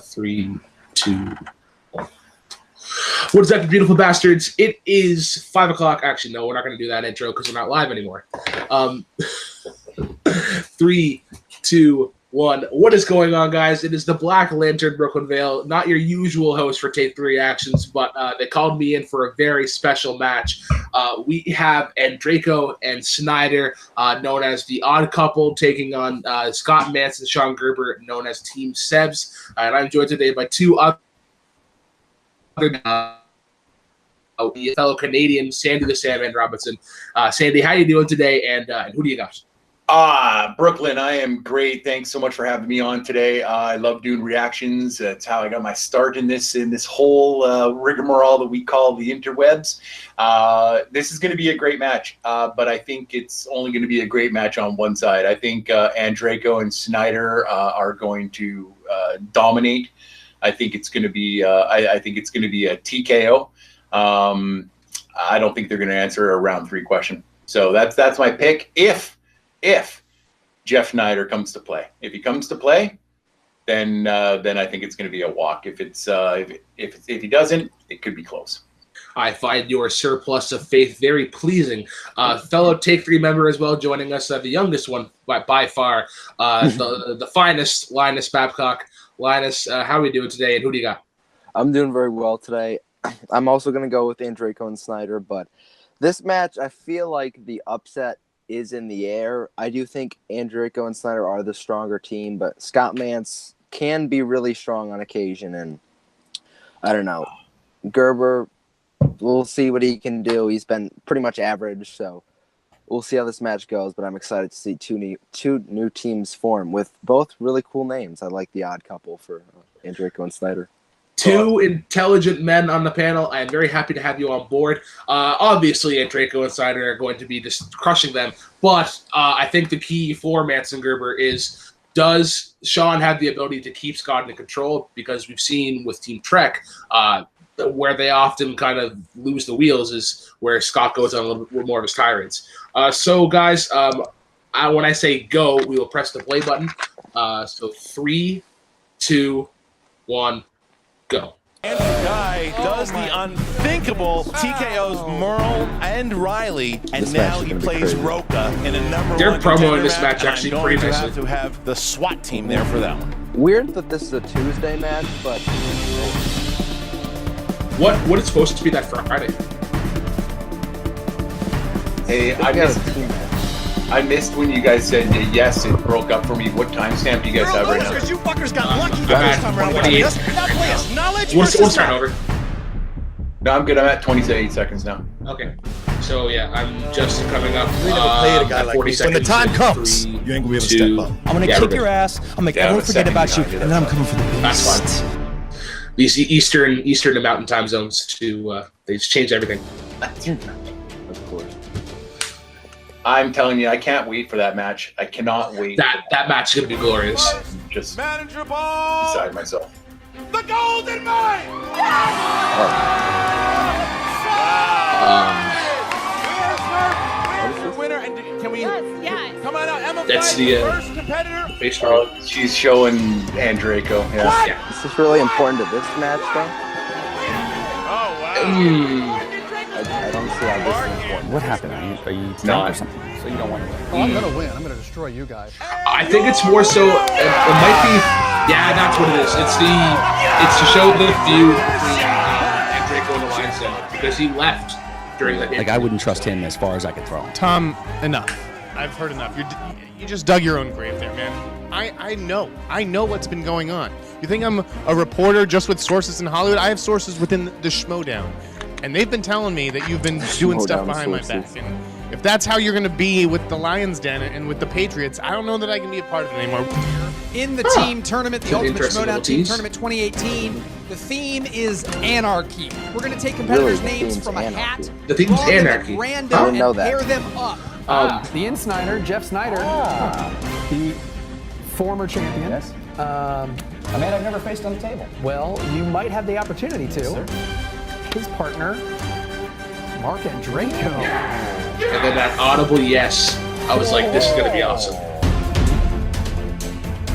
3, 2, 1. What is that, beautiful bastards? It is 5 o'clock. Actually, no, we're not going to do that intro because we're not live anymore. 3, 2, 1. What is going on, guys? It is the Black Lantern Brooklyn Vale, not your usual host for Take 3 Reactions, but they called me in for a very special match. We have Andreyko and Snyder, known as the Odd Couple, taking on Scott Manson and Sean Gerber, known as Team Sebs. And I'm joined today by two other fellow Canadian, Sandy the Sandman Robinson. Sandy, how you doing today, and who do you got? Brooklyn, I am great. Thanks so much for having me on today. I love doing reactions. That's how I got my start in this whole rigmarole that we call the interwebs. This is going to be a great match, but I think it's only going to be a great match on one side. I think Andreyko and Snyder are going to dominate. I think it's going to be I think it's going to be a TKO. I don't think they're going to answer a round 3 question. So that's my pick. If Jeff Snyder comes to play, if he comes to play, then I think it's going to be a walk. If he doesn't, it could be close. I find your surplus of faith very pleasing. Fellow Take 3 member as well, joining us, the youngest one by far, the finest, Linus Babcock. Linus, how are we doing today, and who do you got? I'm doing very well today. I'm also going to go with Andreyko and Snyder, but this match, I feel like the upset is in the air. I do think Andreyko and Snyder are the stronger team, but Scott Mance can be really strong on occasion, and I don't know. Gerber, we'll see what he can do. He's been pretty much average, so we'll see how this match goes, but I'm excited to see two new teams form with both really cool names. I like the Odd Couple for Andreyko and Snyder. Two intelligent men on the panel. I am very happy to have you on board. Obviously, Andreyko and Snyder are going to be just crushing them, but I think the key for Manson Gerber is, does Sean have the ability to keep Scott in control? Because we've seen with Team Trek, where they often kind of lose the wheels is where Scott goes on a little bit more of his tirades. So, guys, when I say go, we will press the play button. So 3, 2, 1. Go. Andrew Guy does the unthinkable, TKOs Merle and Riley, and this now he plays Roca in a number They're one promoting this match, match actually pretty nicely. to have the SWAT team there for that one. Weird that this is a Tuesday match, but What is supposed to be that Friday? Hey, I missed when you guys said yes. It broke up for me. What timestamp do you guys have right now? You fuckers got lucky this time around. We'll start over. No, I'm good. I'm at 28 seconds now. Okay. So yeah, I'm just coming up. We never played a guy like 40 me. When the seconds. time comes, 3, you ain't gonna be able to 2, step up. I'm gonna kick your ass. I'll make everyone forget about you, and then I'm coming for the That's beast. fine. These Eastern and Mountain time zones they just change everything. of course. I'm telling you, I can't wait for that match. I cannot wait. That match is gonna be glorious. Just Manager ball. beside myself. The Golden Mine. Winner, and can we? Yes. Come on out, Emma. That's the first competitor. baseball. She's showing Andreyko. Yeah. Yeah. Is this really important to this match, though? Oh wow. I don't see how this is important. What happened? Are you No. or something? So you don't want to win? Oh, I'm gonna win. I'm gonna destroy you guys. I think it's more so. It might be. Yeah, that's what it is. It's to show the feud between Andreyko and Alliance because he left during that. Like, I wouldn't trust him as far as I could throw him. Tom, enough. I've heard enough. You just dug your own grave there, man. I know what's been going on. You think I'm a reporter just with sources in Hollywood? I have sources within the Schmoedown, and they've been telling me that you've been doing stuff behind my back. And if that's how you're going to be with the Lions Den and with the Patriots, I don't know that I can be a part of it anymore. In the team tournament, the Ultimate Schmoedown Team Tournament 2018, the theme is Anarchy. We're going to take competitors' names from a hat, The theme's draw them Anarchy. at random, I didn't know and that. pair them up. The In-Snyder, Jeff Snyder, the former champion. Yes. A man I've never faced on the table. Well, you might have the opportunity to. Yes, his partner, Mark Andreyko. And then that audible yes, I was like, this is gonna be awesome.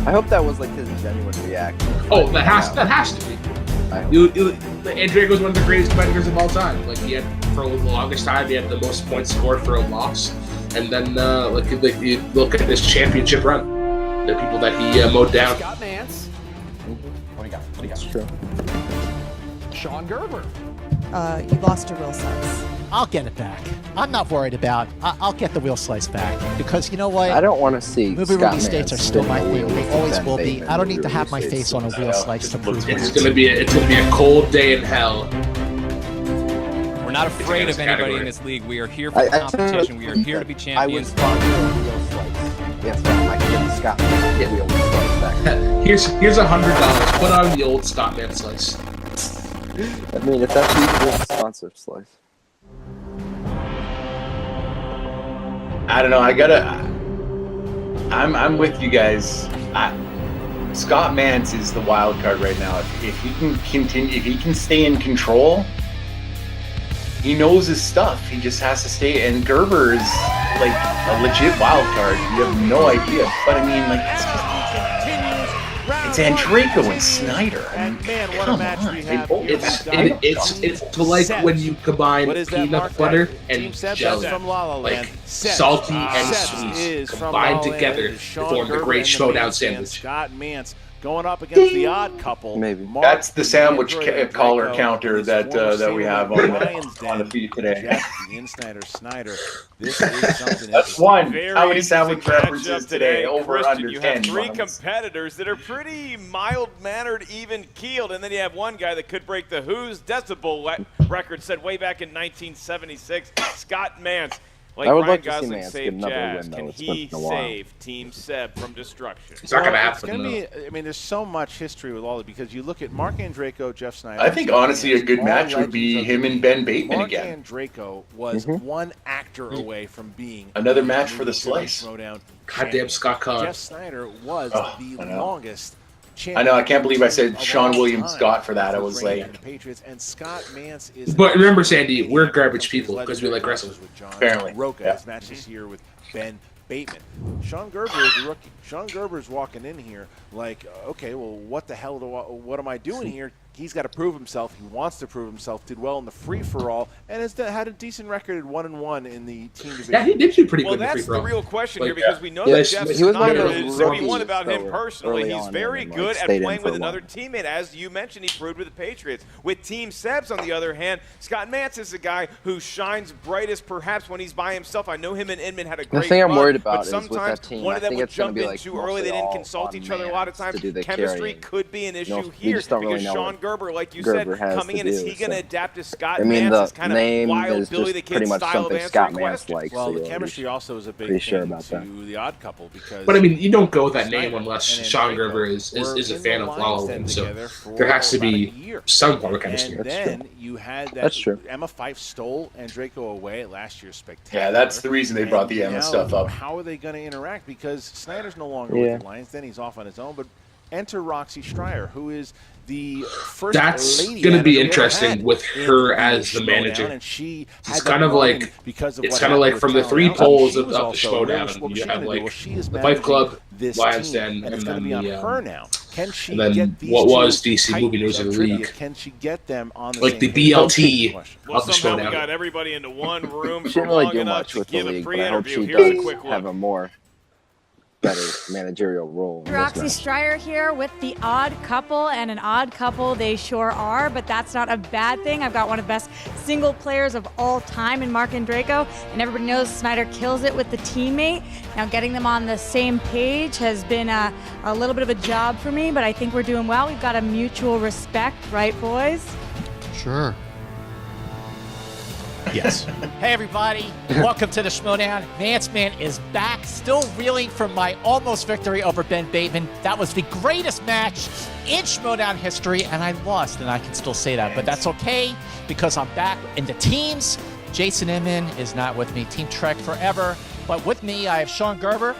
I hope that was like his genuine reaction. Oh, that has to be. Andreyko's one of the greatest competitors of all time. Like he had for the longest time, he had the most points scored for a loss, and then you look at this championship run, the people that he mowed down. Scott Mance. What do you got? That's true. Sean Gerber. You lost your real size. I'll get it back. I'm not worried about. I'll get the wheel slice back because you know what? I don't want to see movie Scott release dates are Mance still my spin a thing. wheel They with always Ben will be. Bateman I don't movie need to have my release face dates. on a wheel slice to prove It's gonna be a cold day in hell. We're not afraid of anybody in this league. We are here for competition. We are here to be champions. I would sponsor a wheel slice. Yes, I can get the Scott Mance wheel slice back. Here's $100. Put on the old Scott Man slice. I mean, if that's the sponsor slice. I don't know. I'm with you guys. Scott Mance is the wild card right now. If he can continue, if he can stay in control, he knows his stuff. He just has to stay. And Gerber is like a legit wild card. You have no idea. But I mean, like it's Andreyko and Snyder. I mean, Man, what a match we have here. It's like when you combine peanut butter and jelly, from La La Land. like salty and sweet, combined together to form the great Schmoedown sandwich. Scott Mance going up against the odd couple. Maybe. That's the sandwich caller counter that we have on the feed today. Snyder. This is something. That's one. Very How many sandwich interesting references matchup today? Over Christian, under you 10. have three months. competitors that are pretty mild-mannered, even-keeled, and then you have one guy that could break the Who's decibel record set way back in 1976, Scott Mance. Like I would Ryan like to see Gosling Mance saved get another Jazz, win, though. can It's he been a while. save Team Seb from destruction? It's not gonna It's happen. gonna though. be. I mean, there's so much history with all of it because you look at Mark Andreyko, Jeff Snyder. I think honestly a good all match would be legends of him the and Ben league. Bateman Mark again. Andreyko was one actor away from being Another match for the slice. Schmoedown Goddamn champion. Scott Conn. Jeff Snyder was I the know. longest. I know. I can't believe I said of Sean all William time Scott for that. I for was bringing like, in the Patriots, and Scott Mance is. But remember, Sandy, we're garbage people because we like wrestling. With John Apparently, Roca, yeah. his match this year with Ben Bateman. Sean Gerber is a rookie. Sean Gerber's walking in here like, okay, well, what the hell what am I doing here? He's got to prove himself. He wants to prove himself. Did well in the free-for-all, and has had a decent record at 1-1 in the team division. Yeah, he did do pretty Well, good in the that's the free-for-all. real question here Like, because we know yeah, that Jeff he was one of Snyder those is everyone rookies about him that were personally. early He's on very and, like, good at stayed in playing for with a another while. teammate. As you mentioned, he proved with the Patriots. With Team Sebs, on the other hand, Scott Mance is a guy who shines brightest perhaps when he's by himself. I know him and Inman had a great thing I'm run, worried about but is with sometimes that team, one I of them think would it's gonna jump be, in like, too early. They mostly didn't all consult on each other a lot of Mance times. to do the Chemistry carrying. could be an issue you here just don't really because know Sean what Gerber, like you Gerber said, has coming to in, is do, he going to so. adapt to Scott I mean, Mance's the kind of name wild is Billy the just Kid pretty much style of something answering Scott Mance questions? likes. Well, so the you're chemistry also is a big pretty sure thing about to that. the Odd Couple because. But I mean, you don't go with that Snyder name unless and Sean Andreyko Gerber is were a in fan the of La La Lions Land, Den so together for there has to about a be year. some form of chemistry. And That's then true. you had that That's true. Emma Fife stole Andreyko away at last year's spectacular. yeah, that's the reason they brought the And Emma now, stuff up. How are they going to interact? Because Snyder's no longer Yeah. with the Lions. Then he's off on his own. But enter Roxy Stryer, who is the first That's lady going to be manager we ever interesting had with in her the as the Schmoedown, manager. And she It's had kind that of run like because of it's what kind of like happened from with the three Talon. poles She of was the also Schmoedown. nervous. What was You she have gonna do? like Well, she is the Fight managing Club, this Lions team, Den, and it's and going to then be on the her now. Can she and then get these what two was DC Titans Movie News of the trivia? League. Can she get them on the Like same the page? BLT Question. Well, of the somehow we Schmoedown. got everybody into one room She for didn't really long do enough much to with the give a league, but I hope pre-interview. she Here's a quick does have look. a more better managerial role. in this Roxy match. Stryer here with the Odd Couple, and an odd couple they sure are, but that's not a bad thing. I've got one of the best single players of all time in Mark Andreyko, and everybody knows Snyder kills it with the teammate. Now getting them on the same page has been a little bit of a job for me, but I think we're doing well. We've got a mutual respect, right, boys? Sure. Yes. Hey, everybody. Welcome to the Schmoedown. Vance Man is back, still reeling from my almost victory over Ben Bateman. That was the greatest match in Schmoedown history, and I lost, and I can still say that. But that's okay, because I'm back in the teams. Jason Inman is not with me. Team Trek forever. But with me, I have Sean Gerber.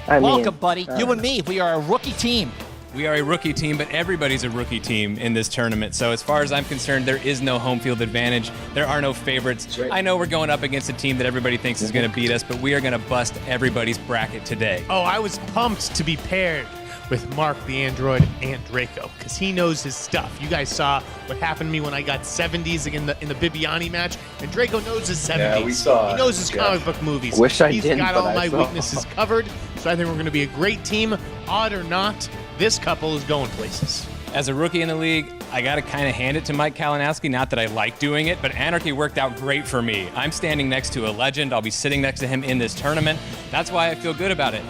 Welcome, buddy. You and me, we are a rookie team. We are a rookie team, but everybody's a rookie team in this tournament. So as far as I'm concerned, there is no home field advantage. There are no favorites. Right. I know we're going up against a team that everybody thinks is going to beat us, but we are going to bust everybody's bracket today. Oh, I was pumped to be paired with Mark the Android and Draco, because he knows his stuff. You guys saw what happened to me when I got 70s in the Bibiani match, and Draco knows his 70s. Yeah, we saw. He knows his comic book movies. Wish I He's didn't, got but all I my saw. weaknesses covered, so I think we're going to be a great team. Odd or not, this couple is going places. As a rookie in the league, I got to kind of hand it to Mike Kalinowski. Not that I like doing it, but Anarchy worked out great for me. I'm standing next to a legend. I'll be sitting next to him in this tournament. That's why I feel good about it.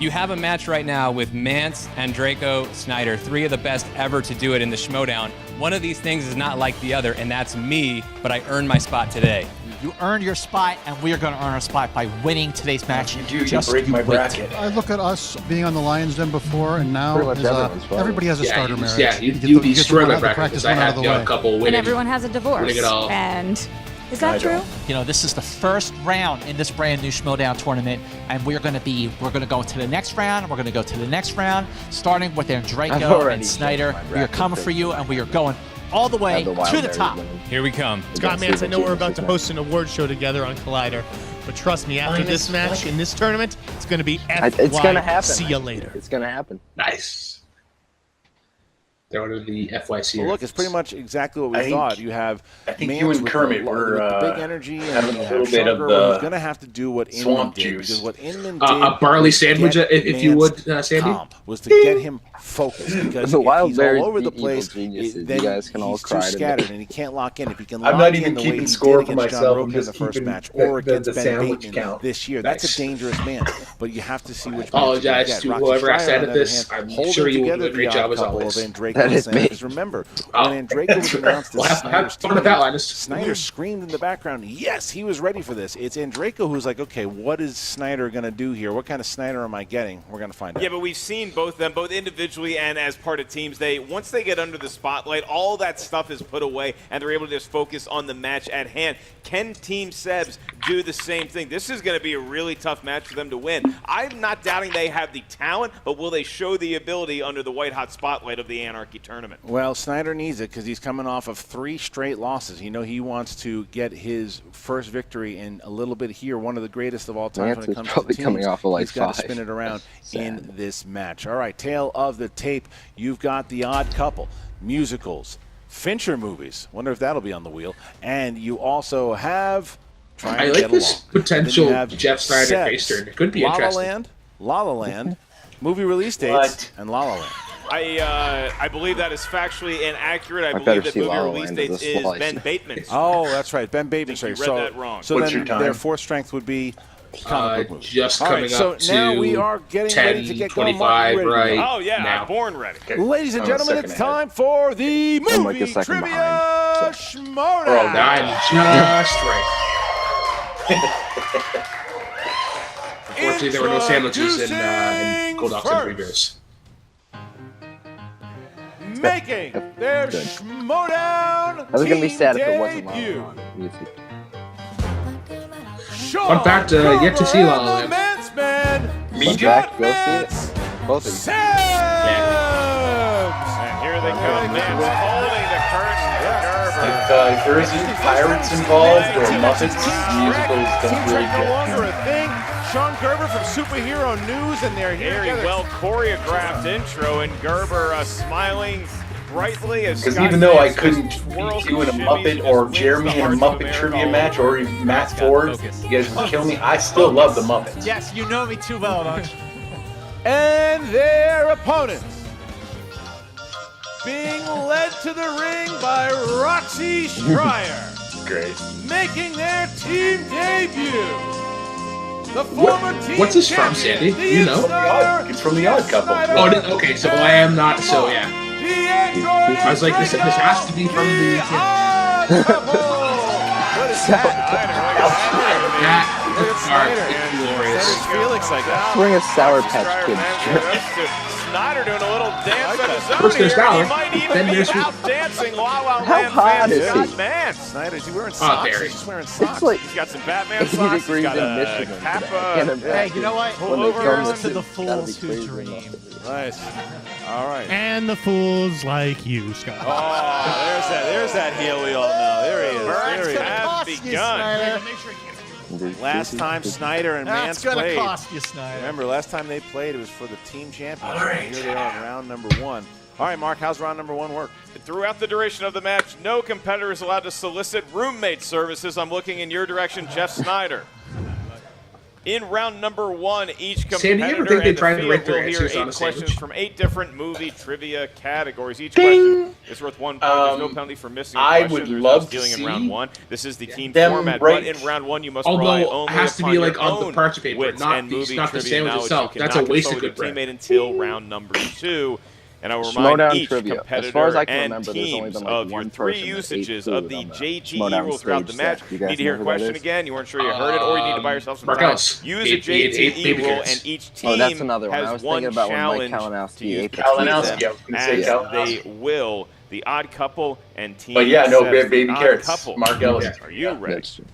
You have a match right now with Mance and Draco Snyder, 3 of the best ever to do it in the Schmoedown. One of these things is not like the other, and that's me, but I earned my spot today. You earned your spot, and we are going to earn our spot by winning today's match. You break my bracket. I look at us being on the Lions Den before, and now Pretty much everyone's probably. everybody has a starter marriage. Yeah, you get the- destroy my the bracket practice because I one out had of the way. a couple winning. And everyone has a divorce. Winning it all. And is that true? You know, this is the first round in this brand new Schmoedown tournament, and we're going to go to the next round. We're going to go to the next round, starting with I've Draco already and Snyder. checked my We are bracket coming for you, and we are going all the way to the top. Here we come. Scott Mance, I know we're about to host an award show together on Collider, but trust me, after this match in this tournament, it's going to be It's going to happen. See you later. It's going to happen. Nice. Throw it in the FYC. Well, look, it's pretty much exactly what we thought. You have I think Mance you and with Kermit the, were with the big energy, and having you a have little bit of Sugar, the who's going to have to do what Inman swamp did, juice. because what Inman did A barley was sandwich, get if you would, Mance Sandy. comp, was to get him focused, because The if wild he's all berries over the be evil place, geniuses. then You guys can all he's cry too to me. scattered, and he can't lock in. If he can I'm lock not in even the way keeping he score did for against John myself. I'm Roca in just the first keeping match, or the against Ben sandwich Bateman count. this year, Nice. that's a dangerous man. But you have to see which Apologize match to you get. whoever Rocky I Stryer, said on at the this. other hand, I'm holding sure you will together do a great the job odd as couple always. of Andraco That and is Snyder. me. Because remember, Oh. when Andraco was announced Well, as have Snyder's fun with that, Linus. Snyder screamed in the background, yes, he was ready for this. It's Andraco who's like, okay, what is Snyder going to do here? What kind of Snyder am I getting? We're going to find out. Yeah, but we've seen both of them, both individually and as part of teams. Once they get under the spotlight, all that stuff is put away, and they're able to just focus on the match at hand. Can Team Sebs do the same thing? This is going to be a really tough match for them to win. I'm not doubting they have the talent, but will they show the ability under the white-hot spotlight of the Anarchy tournament? Well, Snyder needs it because he's coming off of 3 straight losses. You know, he wants to get his first victory in a little bit here, one of the greatest of all time Lance when it is comes to probably teams. coming off of like He's got to 5. spin it around in Sad. this match. All right, tail of the tape. You've got The Odd Couple, musicals, Fincher movies. Wonder if that'll be on the wheel. And you also have Trying I to like Get this Along. potential Then you have Jeff Snyder Sebs, face turn. It could be La La interesting. La Land, movie release dates, and La La Land. I believe that is factually inaccurate. I better believe that see movie La La release Land dates as a is slice. Ben Bateman's. Oh, that's right, Ben Bateman's. You read So- that wrong. So What's then your their time? fourth strength would be comic book movies. Just All coming right, so up to now we are getting ready to get going. Mark, 10:25 you ready to right go? Oh yeah, now. I'm born ready. Okay. Ladies and I'm a gentlemen, second it's ahead. time for the I'm like a movie second trivia Schmoedown. I'm just right. Unfortunately, there were no sandwiches in Gold Ox and Three Bears. Making their Good. Schmoedown I was gonna be sad if it team wasn't La La debut. Land music. Fun fact, yet to see La La Land. Fun fact, go see it. Both of you. And here they come, Mance holding the curtain. If there isn't pirates involved or Muppets, musicals don't really No get longer a thing. Sean Gerber from Superhero News, and they're here. Very well choreographed intro, and Gerber smiling brightly as Because Scott even though I Mance couldn't twirls be doing a and Muppet shimmies or and wins Jeremy the in a hearts of Muppet America trivia all match or even Matt Ford, you guys would kill me. I still love the Muppets. Yes, you know me too well, don't you? And their opponents, being led to the ring by Roxy Stryer, Great. making their team debut. The former team What's this from, champion, Sandy? the You know? Insider, It's from The Odd Couple. Oh, okay, so I am not, so yeah. the Android I was like, this has to be from the... Odd Couple. What is that? That is glorious. Felix like that. Bring a Sour Patch Kids shirt. Snyder doing a little dance on his own First there's here. Dollar, He might even then be there's out dancing La La How Land hot fans. is he? Scott Mance. Snyder, is he wearing socks? there he He's just wearing It's socks. like He's got some Batman 80 socks. He's degrees got in a Michigan today. I Kappa. can't Hey, imagine you know what? when they We'll film go this. to the It's gotta be fools who crazy dream. enough. Nice. All right. And the fools like you, Scott. Oh, there's that heel we all know. There he is. There he has begun. Last time Snyder and Mance That's played. gonna cost you, Snyder. Remember, last time they played, it was for the team championship. All right. Here they are in round number 1. All right, Mark, how's round number 1 work? Throughout the duration of the match, no competitor is allowed to solicit roommate services. I'm looking in your direction, Jeff Snyder. In round number 1, each competitor Sam, do you ever think they and the tried to field write their will hear answers on 8 a questions sandwich? from 8 different movie trivia categories. Each question is worth 1 point. There's no penalty for missing a I question. would There's love no stealing to in round see 1. This is the team them format, break. but in round 1, you must rely Although only it has to be upon like your on the own parchment paper, wits not and the movie not the trivia sandwich knowledge. itself. You That's a cannot waste of consult good your bread. teammate until round number 2. And I will remind Schmoedown each trivia. competitor As far as I can and remember, there's only teams been, like, of one your 3 person that ate usages food of the on the JGE Schmoedown rule throughout the stage match. set. You You guys need to hear know a who that question is? again. You weren't sure you heard it, or you need to buy yourself some time. Markels. Use a Ate JGE baby rule, carrots. and each Oh, team that's another one. I has was one thinking about when Mike challenge Kalinowski to use ate the Kalinowski, pizza. I was gonna say as Kalinowski. they will. The Odd Couple and Team But yeah, no, Seb's baby The Odd carrots. Couple. Mark Ellis. Are you ready? That's true.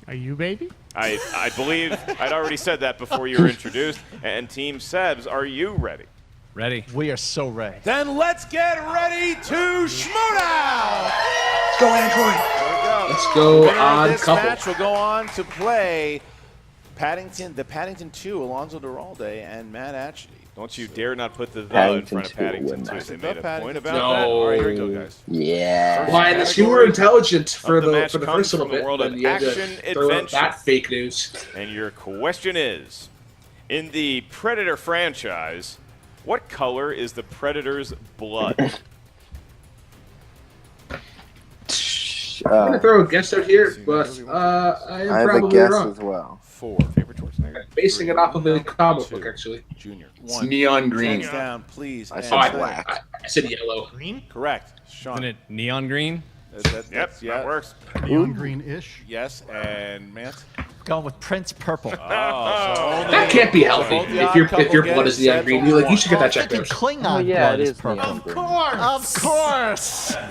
Are you, baby? I believe I'd already said that before you were introduced. And Team Sebs, are you ready? Ready? We are so ready. Then let's get ready to Schmoedown! Let's go, Android. There we go. Let's go, The winner of Odd this Couple. match will go on to play the Paddington 2, Alonzo Duralde and Matt Atchey. Don't you dare not put the in Paddington front of 2 will Paddington win 2. that. They The made a Paddington point 2. about No. that. All right, here we go, guys. Yeah. Linus, you were intelligent for of the the match first comes little from the bit, world and of you had to action throw out adventure. that fake news. And your question is, in the Predator franchise, what color is the Predator's blood? I'm gonna throw a guess out here, but I am I have a probably guess wrong. as well. 4. Favorite Schwarzenegger? Basing it off of a comic book, 2. actually. Junior. It's 1. neon green. Hands down, please. I And said Oh, black. I said yellow. Green? Correct. Sean. Isn't it neon green? Yep, that works. Neon green-ish. Yes, and Mance. Going with Prince Purple. So only- That can't be healthy. both the If Odd your Couple blood get is neon set green, to you one. should get that checked Thinking out. Klingon Oh, yeah, blood it is is purple. neon green. Of course. All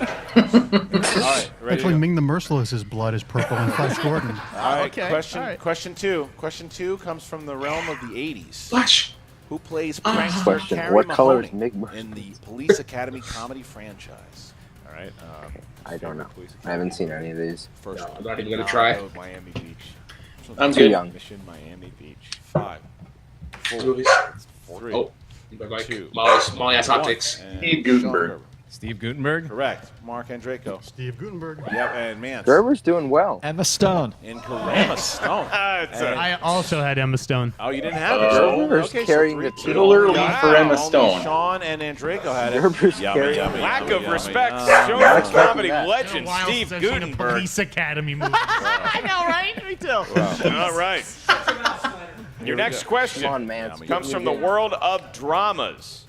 right, ready Actually, to go. Ming the Merciless's blood is purple in Flash Gordon. All right, Okay, question, all right. question 2. Question 2 comes from the realm of the 80s. Flash. Who plays prankster Question, Carrie what color is Mahoney Mig- in the Police Academy comedy franchise? All right. I don't know. I haven't seen any of these. First No, one. I'm not even gonna try. Miami Beach. I'm Too good. young. Mission Miami Beach. 5, 4, Movies. 3, Oh, bye-bye. 2, Molly has hot 1. takes. And Steve Gutenberg. Sean Gerber. Steve Gutenberg? Correct. Mark Andreyko. Steve Gutenberg. Yep, and Mance. Gerber's doing well. Emma Stone. Incorrect. Emma Stone. It's a- I also had Emma Stone. Oh, you didn't have it. Gerber's Okay, so carrying 3-2. the Little early for Emma Only Stone. Sean and Andreyko had it. Gerber's Yummy, carrying yummy, lack yummy, of yummy. respect Uh, shown not for expecting comedy that. legend Wild Steve since I've seen a Gutenberg. Police Academy movie. I know, right? Me too. All right. Your next question Come on, man. comes from the world of dramas.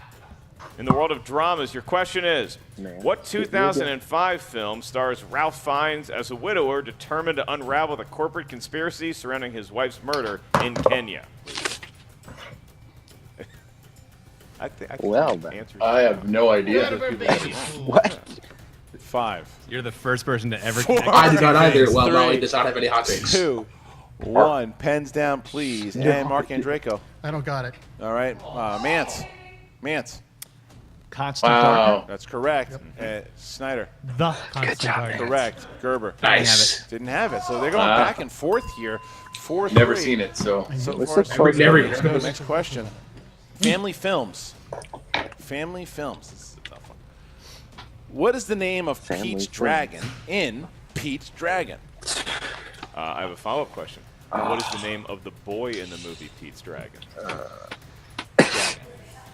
In the world of dramas, your question is, Man, what give me a 2005 film stars Ralph Fiennes as a widower determined to unravel the corporate conspiracy surrounding his wife's murder in Kenya? I think Well, the then. answer is I have no idea. What? 5, You're the first person to ever. I do not either. Well, 3, Molly does not have any hot takes. 2, 1. Pens down, please. And Mark Andreyko. I don't got it. All right. Mance. Constant Wow. Partner. That's correct. Snyder. The Constant Partner. Correct. Gerber. Nice. Didn't have it. So they're going back and forth here. 4-3. Never seen it, so. So What's far, the so closest? good. Never- Let's go to the next question. Family films. Family films. This is a tough one. What is the name of Family Pete's films. dragon in Pete's Dragon? I have a follow-up question. What is the name of the boy in the movie Pete's Dragon?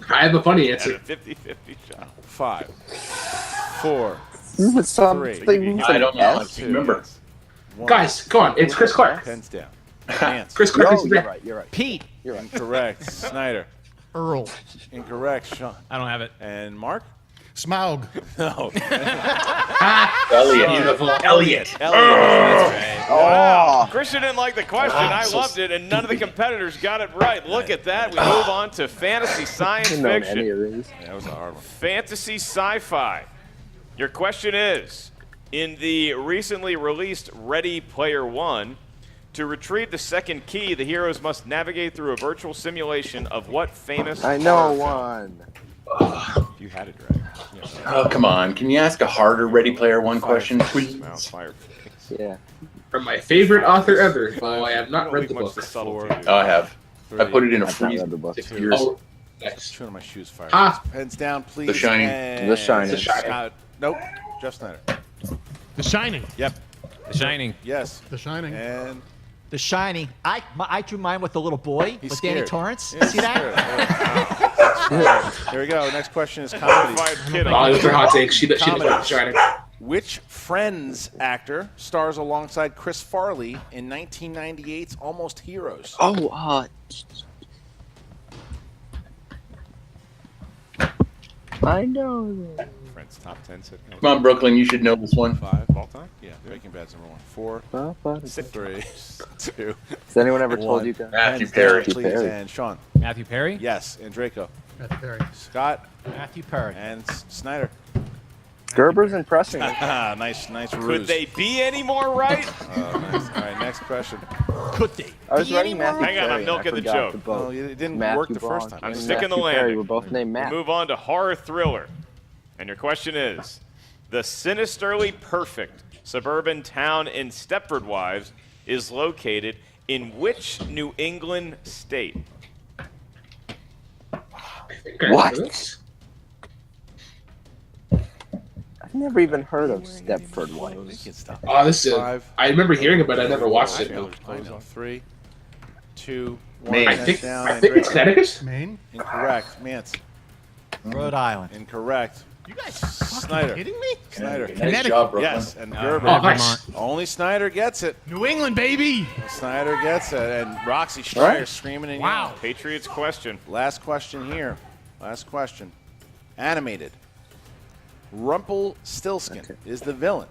I have a funny At a answer. 50-50 shot. 5, 4, Something. I don't know. I S? can't remember. 1. Guys, come on. It's Chris Clark. Pens down. Mance. Chris Clark No, is the you're best. right. You're right. Pete. You're right. Incorrect. Snyder. Earl. Incorrect. Sean. I don't have it. And Mark? Smaug. No. Elliot. Beautiful. Elliot. Elliot. That's right. Oh. Christian didn't like the question. I loved it, and none of the competitors got it right. Look at that. We move on to fantasy I science didn't know any of fiction. these. That was a hard one. Fantasy sci-fi. Your question is, in the recently released Ready Player One, to retrieve the second key, the heroes must navigate through a virtual simulation of what famous I know horror film? one. You had it right. Oh, come on. Can you ask a harder Ready Player One question, please? Fire Yeah. From my favorite author ever. Oh, I have not read the book. I have. I put it in a freezer. Oh, nice. Two of my shoes fired. Ah. Pens down, please. The Shining. And The Shining. The Shining. Scott. Nope. Jeff Snyder. The Shining. Yep. The Shining. Yes. The Shining. And The Shining. I drew mine with the little boy He's with Danny scared. Torrance. Yeah, See that? here we go. Next question is comedy. Molly with her hot take. She does Comedy. like The Shining. Which Friends actor stars alongside Chris Farley in 1998's Almost Heroes? Oh, I know that. Friends top 10 sitcom. Come on, Brooklyn. You should know this one. 5 all time? Yeah. Breaking Bad's number 1. 4. 6. 3. 2. Has anyone ever told 1. you guys? Matthew Pens Perry. down, please. Perry. And Sean. Matthew Perry? Yes. And Draco. Matthew Perry. Scott. Matthew Perry. And Snyder. Gerber's impressing me. nice ruse. Could they be any more right? Nice. All right, next question. Could they? I was writing Matthew Hang on, Perry. I'm milking and the I forgot joke. both. Well, it didn't Matthew work the first Bond time. I'm and sticking the Matthew Perry landing. were both named Matt. We move on to horror thriller. And your question is, the sinisterly perfect suburban town in Stepford Wives is located in which New England state? What? I've never even heard of Stepford Wives. Oh, this is. I remember hearing about it. I never watched it. On 3, 2, 1. Maine. I Pens think down, it's and Connecticut. Maine. Incorrect. Mance. Rhode Island. Incorrect. You guys fucking Snyder. kidding me? Snyder. Nice job, Brooklyn. Yes, and Gerber. Oh, nice. Only Snyder gets it. New England, baby. Snyder gets it, and Roxy Stryer screaming and Wow. yelling. Patriots question. Last question here. Last question. Animated. Rumpelstiltskin is the villain.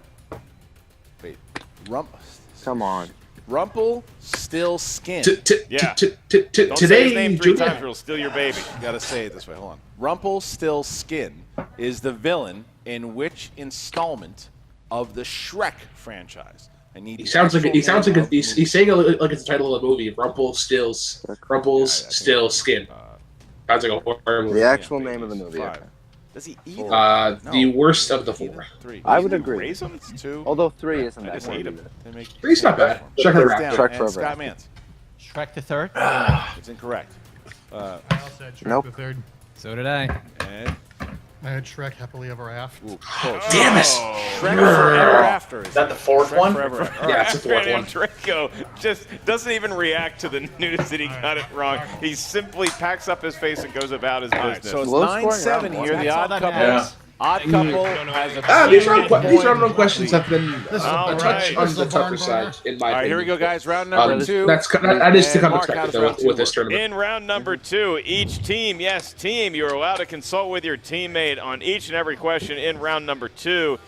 Wait. Come on. Rumpelstiltskin. Yeah. Today, Don't say his name 3 times or he'll steal your baby. You gotta say it this way. Hold on. Rumpelstiltskin is the villain in which installment of the Shrek franchise? I need. He sounds like he's saying it like it's the title of a movie. Rumpelstiltskin. Sounds like a horror movie. The actual name of the movie. Okay. Does he eat? The worst of the 4. 3. I would agree. Raisins? 2. Although 3 isn't I that just good hate him. either. 3's not bad. Shrek Pens Forever. down. Shrek And Forever. Scott Mance. Shrek the Third. It's incorrect. I also had Shrek Nope. the Third. So did I. And I had Shrek Happily Ever After. close. Damn it! Shrek Forever After. Is that the fourth Shrek one? Forever After. Yeah, it's the 4th one. Draco just doesn't even react to the news that he got it wrong. He simply packs up his face and goes about his business. So it's Low scoring 9-7 round here. one. The odd That's couple. all that matters. Odd couple has a. These round questions have been a All touch right. on the tougher side, in my All right, opinion. here we go, guys. Round number 2. That is to come Mark, expected how does though round two with this work? tournament. In round number 2, each team, yes, team, you're allowed to consult with your teammate on each and every question in round number 2.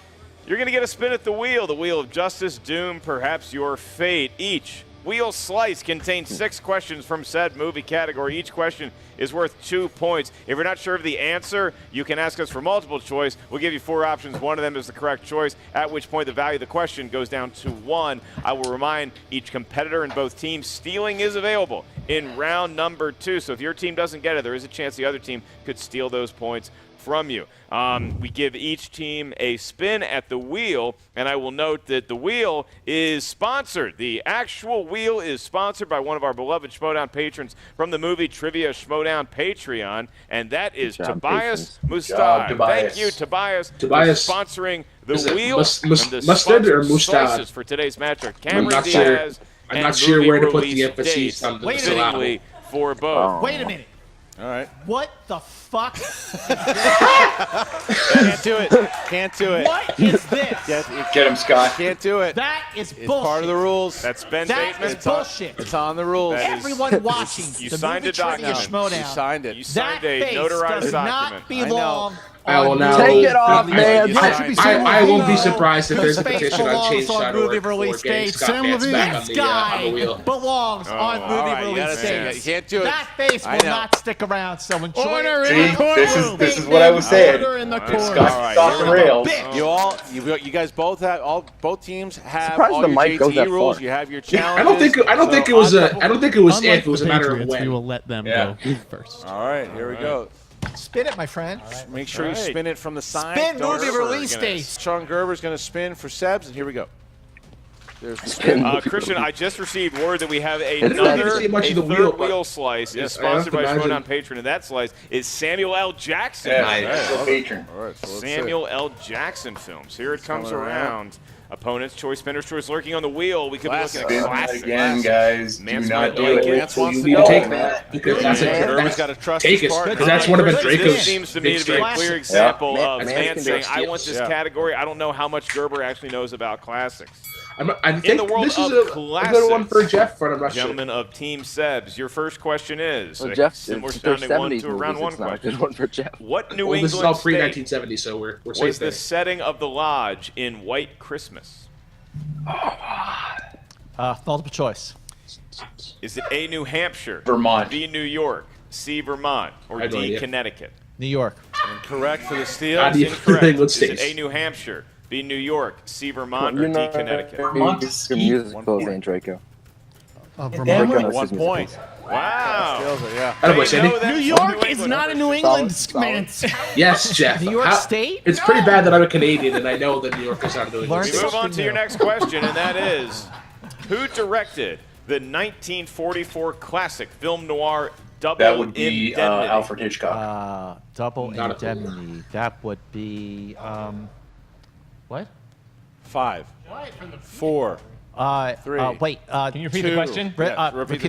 You're going to get a spin at the wheel of justice, doom, perhaps your fate. Each wheel slice contains 6 questions from said movie category. Each question is worth 2 points. If you're not sure of the answer, you can ask us for multiple choice. We'll give you 4 options. One of them is the correct choice, at which point the value of the question goes down to 1. I will remind each competitor in both teams stealing is available in round number 2. So if your team doesn't get it, there is a chance the other team could steal those points from you. We give each team a spin at the wheel, and I will note that the wheel is sponsored. The actual wheel is sponsored by one of our beloved Schmoedown patrons from the movie Trivia Schmoedown Patreon, and that is Tobias Mustad. Thank you, Tobias, for sponsoring the wheel and the mustard or slices mustard for today's matchup. Cameron not Diaz sure. I'm and not sure where to put the movie emphasis release on the dates, syllable. fittingly for both. Wait a minute. All right. What the fuck? Can't do it. Can't do it. What is this? Get him, Scott. Can't do it. That is It's bullshit. part of the rules. That's Ben That Bateman. is bullshit. It's on the rules. That is- Everyone watching You the signed movie a document. Trivia Schmoedown. You signed it. You That signed a face notarized does document. not belong. I will now Take it off, You man. signed it. I won't be surprised if there's a His face petition on belongs on change.org movie for release getting date. Scott Sam Vance Levine. back on This the guy wheel. belongs on all movie right, you gotta release say dates. it. You can't do it. That face I will know. not stick around, so enjoy Order it. in the courtroom. This is what I was saying. Order in the If court. Scott's All right, off the rails. You guys both have both teams have Surprised all the your mic goes JT that rules. far. You have your Yeah, challenges. I don't think it was Unlike if. It was a the matter of Patriots, when. we will let them Yeah. go first. All right, here we go. Spin it, my friend. Make sure you spin it from the side. Spin Don't movie Gerber release gonna- dates. Sean Gerber's going to spin for Sebs, and here we go. Christian, I just received word that we have didn't another see much of the third wheel, wheel slice Yes, is sponsored by I have to Schmoedown imagine. patron, and that slice is Samuel L. Jackson. Yeah, patron. All right, so let's Samuel L. Jackson films. Here it comes around. Opponent's choice, spinner's choice, lurking on the wheel. We could be looking at Spin that classic. again, guys. Do Mance not might do like it. Mance wants You to need to go. take that because that's Gerber's got to trust take his it partner. because that's one of This Enrico's seems to me big to be a strengths. clear example Yeah. of Mance man can do saying, it. I want this Yeah. category. I don't know how much Gerber actually knows about classics. I think In the world this is of a classics, good one for Jeff for the rest of gentlemen of Team Sebs, your first question is Well, a Jeff, similar it's their sounding one 70s to a round movies. one It's not a question. good one for Jeff. What New Well, this is all England state pre-1970, so we're safe was there. the setting of the lodge in White Christmas? Multiple choice. Is it A, New Hampshire, Vermont. B, New York, C, Vermont, or I have no D, idea. Connecticut? New York. Incorrect for the steal. God, That's incorrect. England Is it states. A, New Hampshire, B, New York, C, Vermont, or You're D, not Connecticut? Vermont. your musicals ain't Draco. Vermont. Draco knows 1 his point. musicals. Wow. Steals it, yeah. Attaboy, They Sandy. know that New from York is not a New Solid, England solid. man. Yes, Jeff. New York State? It's pretty bad that I'm a Canadian and I know that New York is not doing Learn We this. move on something to your new. next question, and that is, who directed the 1944 classic film noir Double That would be Indemnity? Alfred Hitchcock. Double Not a clue. indemnity. That would be what? 5, 4, 3. Wait. Can you repeat the 2. question? Yeah, Repeat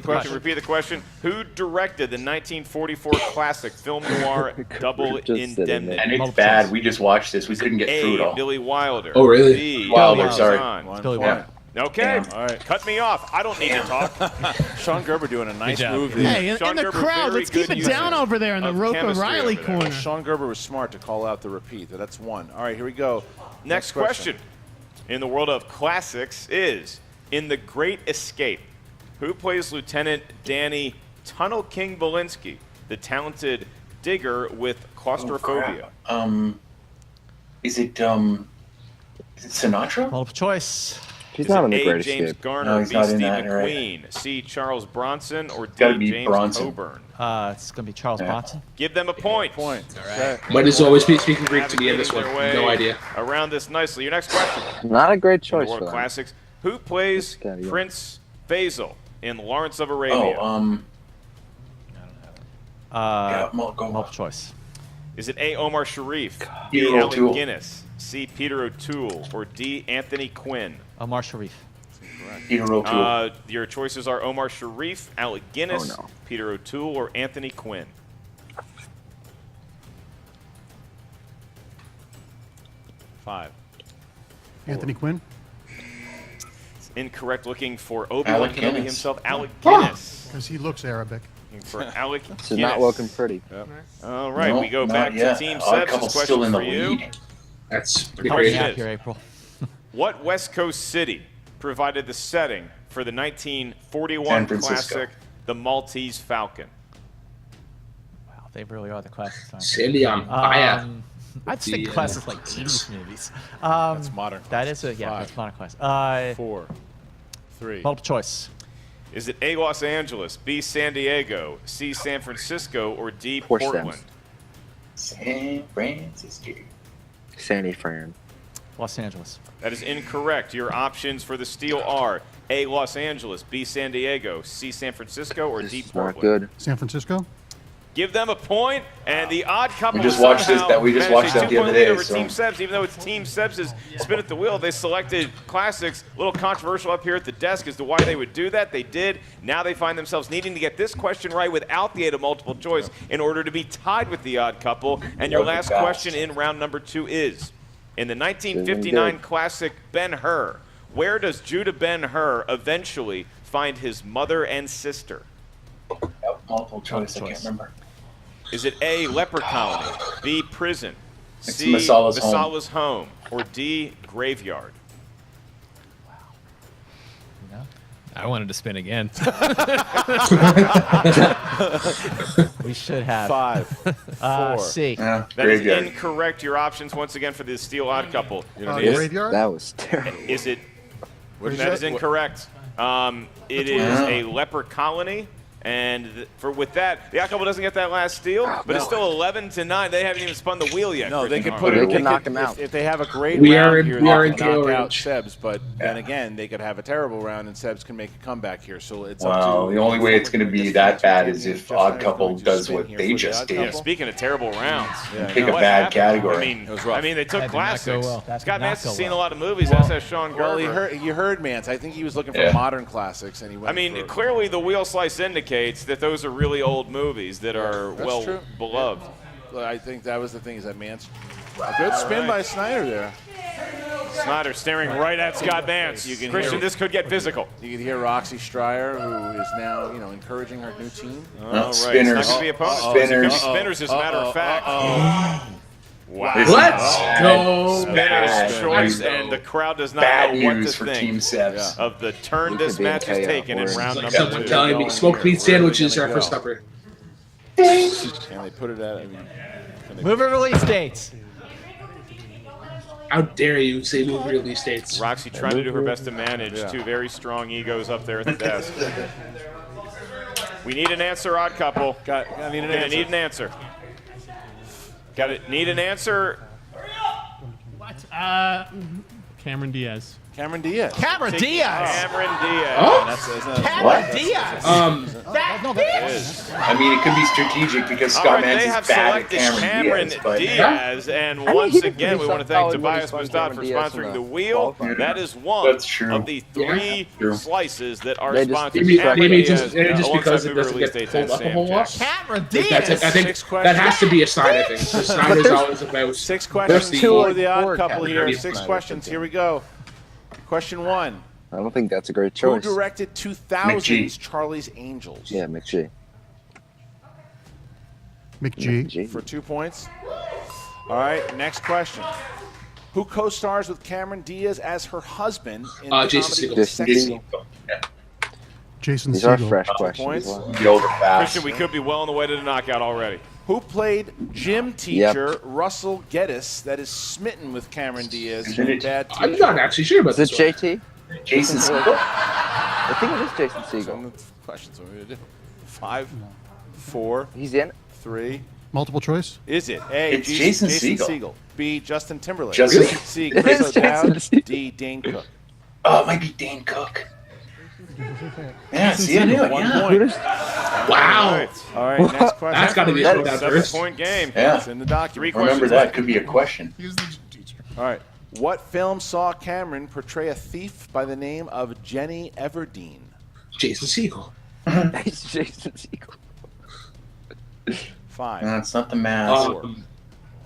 the question. Who directed the 1944 classic film noir Double Just sitting Indemnity? there. And it's Multiple bad. choice. We just watched this. We couldn't get through it A, all. Billy Wilder. Oh, really? B, Wilder, Billy sorry. Zahn. 1 Billy point. Wilder. Okay. Damn. All right. Cut me off. I don't need to talk. Sean Gerber doing a nice job. move there. Hey, in Sean the Gerber, crowd, very let's keep good it down user over there in the of Roca chemistry Riley over there. corner. Sean Gerber was smart to call out the repeat. That's 1. All right, here we go. Next question in the world of classics is, in The Great Escape, who plays Lieutenant Danny Tunnel King Valinsky, the talented digger with claustrophobia? Is it Sinatra? Multiple choice. He's Is not it in the A, Great James Escape. Garner, No, he's B, not in Steve that, right. McQueen, C, Charles Bronson, or D, gotta be James Bronson. Coburn? It's gonna be Charles Yeah. Bronson. Give them a point. Point. Okay. Might as always be speaking Greek to me in this one. Navigating their No way idea. Around this nicely. Your next question. Not a great In the choice world for of them. classics. Who plays Gotta go. Prince Faisal in Lawrence of Arabia? Yeah, go. Multiple choice. Is it A, Omar Sharif, B, Peter Alec O'Toole. Guinness, C, Peter O'Toole, or D, Anthony Quinn? Omar Sharif. Peter O'Toole. Your choices are Omar Sharif, Alec Guinness, Oh, no. Peter O'Toole, or Anthony Quinn. 5. Anthony Quinn. It's incorrect. Looking for Obi-Wan Alec Kenobi Guinness. himself, Alec Guinness. Because he looks Arabic. Looking for Alec This Guinness. is not looking pretty. All right, No, we go not back yet. to Team Odd Sebs. Couple's This still question in the for you. lead. That's pretty Help crazy. me out Here, April. What West Coast city provided the setting for the 1941 San Francisco. classic, The Maltese Falcon? Wow, they really are the classics. aren't they? Sandy on fire. I'd think The, classics like 80s movies. That's modern. That is a 5, that's modern class. 4, 3. Multiple choice. Is it A, Los Angeles, B, San Diego, C, San Francisco, or D, Poor Portland? San Francisco. Sandy Fran. Los Angeles. That is incorrect. Your options for the steal are A, Los Angeles, B, San Diego, C, San Francisco, or This D, is not Portland. good. San Francisco. Give them a point, and the odd couple We just watched this- somehow that- we just managed watched a that the 2-point other day, lead over so- Team Sebs, even though it's Team Sebs' spin at the wheel. They selected classics. A little controversial up here at the desk as to why they would do that. They did. Now they find themselves needing to get this question right without the aid of multiple choice in order to be tied with the odd couple. And your That would be last fast. question in round number 2 is, in the 1959 classic Ben-Hur, where does Judah Ben-Hur eventually find his mother and sister? Multiple choice. I can't remember. Is it A, leper colony, B, prison, It's C, Masala's home, or D, graveyard? I wanted to spin again. We should have 5, 4. C. Yeah, That is graveyard. incorrect. Your options once again for the steel odd couple. Graveyard. That was terrible. Is it? What That is incorrect. It is a leper colony, And with that, the odd couple doesn't get that last steal, but it's still 11-9. They haven't even spun the wheel yet. No, they Christian can put Harper. it. They can knock him out. If they have a great We round are here, in- we are they in can knock KO out range. Sebs. But then again, they could have a terrible round, and Sebs can make a comeback here. So it's up Wow, to the only way it's going to be that bad is if Jeff Odd Snyder's Couple going to does spin what here they for the just Odd did. Yeah, speaking of terrible rounds, Pick a what bad happened? category. I mean, It was rough. they took That did not go classics. well. That Scott did not Mance has go seen a well. lot of movies, as has Sean Well, Gerber. you heard Mance. I think he was looking for Yeah. modern classics, and he went. I mean, for, clearly the wheel slice indicates that those are really old movies that are That's well true. beloved. Well, I think that was the thing, is that Mance. A good spin by Snyder there. Snyder staring right at Scott Mance. You can Christian, hear- this could get physical. You can hear Roxy Stryer, who is now, encouraging her new team. All right, Spinners. it's not going to be opponents. Spinners. It could be spinners, as a matter of fact. Wow. Let's go. Spinner's Bad choice, news. and the crowd does not Bad know what news to for think Team Sebs. of the turn We this could be in match has KO. taken in We're- round Like number someone 2. telling me smoked meat sandwiches are for supper. And they put it at. Movie release dates. How dare you say movie release dates? Roxy trying to do her best to manage two very strong egos up there at the desk. We need an answer, Odd Couple. I need an Gonna answer. need an answer. Need an answer. What? Cameron Diaz. Cameron Diaz. Cameron Diaz. Cameron Diaz. Oh? Cameron What? Diaz. It is. I mean, it could be strategic because All Scott right, Mance they is have bad at selected Cameron Diaz, but Diaz, and think once he did again, we pretty want to thank solid when he Tobias spun Mustad Cameron for Diaz sponsoring in the the wheel. qualifier. That is one That's true. of the three True. slices that are They just- sponsored. Maybe Cameron it's Diaz, just because it alongside doesn't movie get release dates pulled and up a Sam whole lot. Jackson. Cameron That's Diaz. I think Six questions. that has to be a sign, I think. So Snyder's always about 6 questions There's two, for like, the Odd four Couple here. categories. 6 Snyder, questions. I Here think. we go. Question 1. I don't think that's a great Who choice. directed 2000's McGee. Charlie's Angels? Yeah, McGee. McGee. For 2 points. All right, next question. Who co-stars with Cameron Diaz as her husband in the Jason comedy Segel. Sexy? Jason These are Segel. fresh 2 questions. points. as well. the older fast. Christian, we could be well on the way to the knockout already. Who played gym teacher Russell Geddes that is smitten with Cameron Diaz in Bad I'm Teacher? not actually sure about Is it this one. JT? Jason Segel. I think it is Jason Segel. Some questions. What are we gonna do? 5, 4, He's in it. 3. Multiple choice. Is it A, It's Jason Segel. B, Justin Timberlake, Justin- C, It Chris is Jason O'Dowd, Segel. D, Dane Cook? Oh, it might be Dane Cook. Yeah, see, I knew it. 1 Yeah. point. Wow. All right, next question. That's got to be a That showdown is first. 7-point game. Yeah. It's in the document. Remember that could be a question. He was the teacher. All right. What film saw Cameron portray a thief by the name of Jenny Everdeen? Jason Segel. It's Jason Segel. 5, That's not the mask.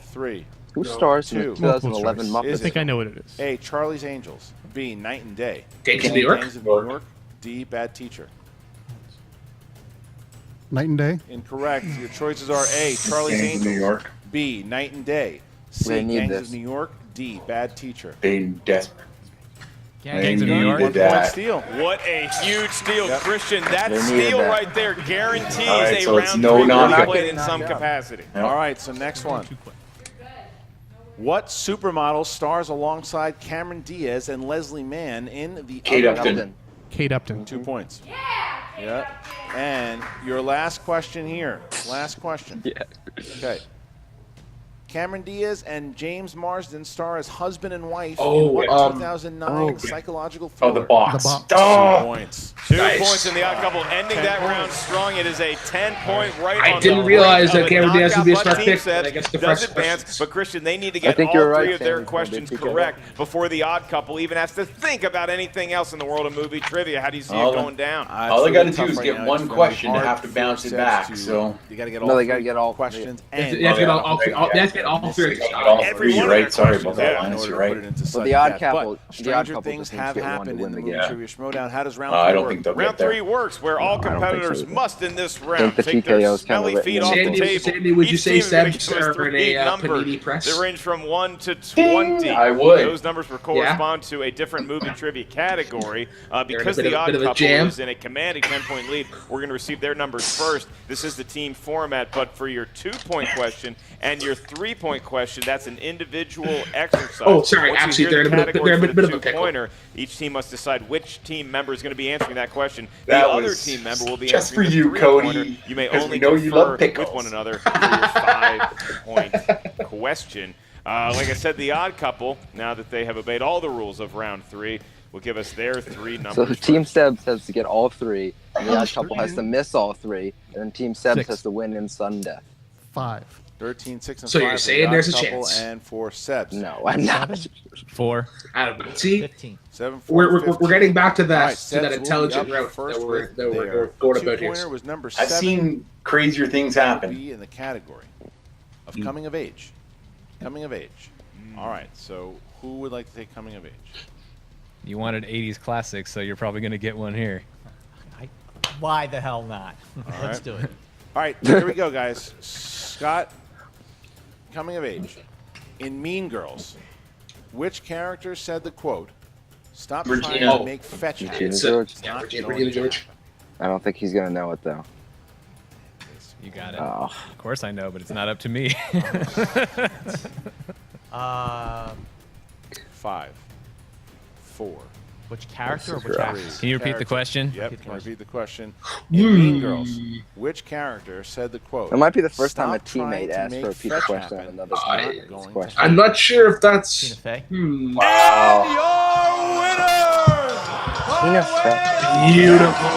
3. Who stars in the 2. 2011 Multiple choice. Muppets? I think I know what it is. A, Charlie's Angels. B, Night and Day. Gangs of C, New York. Gangs of New York. D, Bad Teacher. Night and Day. Incorrect. Your choices are A, Charlie's Gangs of New Angels. York. B, Night and Day. C, They need Gangs this. of New York. D, Bad Teacher. They desperate. Gangs of New York. 1 point that. steal. What a huge steal, Yep. Christian. That They needed steal that. right there guarantees All right, a so it's round no 3 knockout. played in some capacity. Yep. All right, so next one. What supermodel stars alongside Cameron Diaz and Leslie Mann in the Kate Other- Upton. Kate Upton. 2 points. Yeah. And your last question here. Last question. Yeah. Okay. Cameron Diaz and James Marsden star as husband and wife Oh, in what um, 2009 psychological Oh, thriller? the box. The box. 2 Oh, points. 2 Nice. points in the odd couple, ending 10 that points. round strong. It is a 10-point right I on didn't the realize brink that of Cameron Diaz knockout, would be a but smart Team pick, Sets but I guess the does first advance, questions. but Christian, they need to I get think all you're right, 3 of their Cameron. questions They pick it up. correct before the odd couple even has to think about anything else in the world of movie trivia. How do you see All it the- going down? All they got to do is get one question to have to bounce it back. So you got to get No, all they gotta 3 get all- questions. They have And to get all 3. They have to get all 3. all Every 3. one You're of right. Sorry about their that, questions. Linus. You're Put right. it into Well, sudden the odd death. couple- But the odd stranger couple things just needs have to get one to happened win in the the movie game. trivia Schmoedown. How does round I 3 don't work? think they'll Round get there. 3 works where all I don't think competitors so. must in this think round the take their TKO is kinda smelly written feet in. off the Sandy, table. Sandy, would you Each say team is gonna Sebs give us are 3 in a numbers. panini press? They range from 1 to 20. I would. Those numbers will correspond to a different movie trivia category. Because bit the of- odd bit of a couple jam. is in a commanding 10-point lead, we're going to receive their numbers first. This is the team format, but for your 2-point question and your 3 3-point question. That's an individual exercise. Oh, sorry. Once you Actually, hear they're the in a category for the bit of a pickle. two-pointer, each team must decide which team member is going to be answering that question. That The other was team member will be just answering for the you, three-pointer. Cody, You may 'cause only we know you love confer pickles. with one another for your 5-point question. Like I said, the odd couple, now that they have obeyed all the rules of round 3, will give us their 3 numbers. So Team Sebs has to get all 3, and the odd couple has to miss all 3, and then Team Sebs 6. has to win in sudden death. 5. 13, 6, and So 5. you're saying there's a couple chance. And for Sebs. No, I'm not. 4. I don't know. See, 15. 7, 4, we're getting back to that All right, to that Sebs will intelligent be up route first that with we're their going about here. two-pointer was number I've 7. seen crazier things happen. Be in the category of coming of age. Coming of age. All right, so who would like to take coming of age? You wanted 80s classics, so you're probably going to get one here. Why the hell not? All Let's right. do it. All right, here we go, guys. Scott, coming of age. In Mean Girls, which character said the quote, "Stop trying Regina. to make fetch Regina happens"? George. It's not Regina going to George. happen. I don't think he's going to know it, though. You got it. Oh. Of course I know, but it's not up to me. 5, 4. Which character or This which is rough. actress? Can you repeat the question? Yep, can I repeat the question? In Mean Girls, which character said the quote? It might be the first time a "Stop trying teammate to asked make for a repeat fetch question on happen." another It's not teammate's going to question. I'm not sure if Tina that's. Fey? Wow. Tina Fey. Beautiful.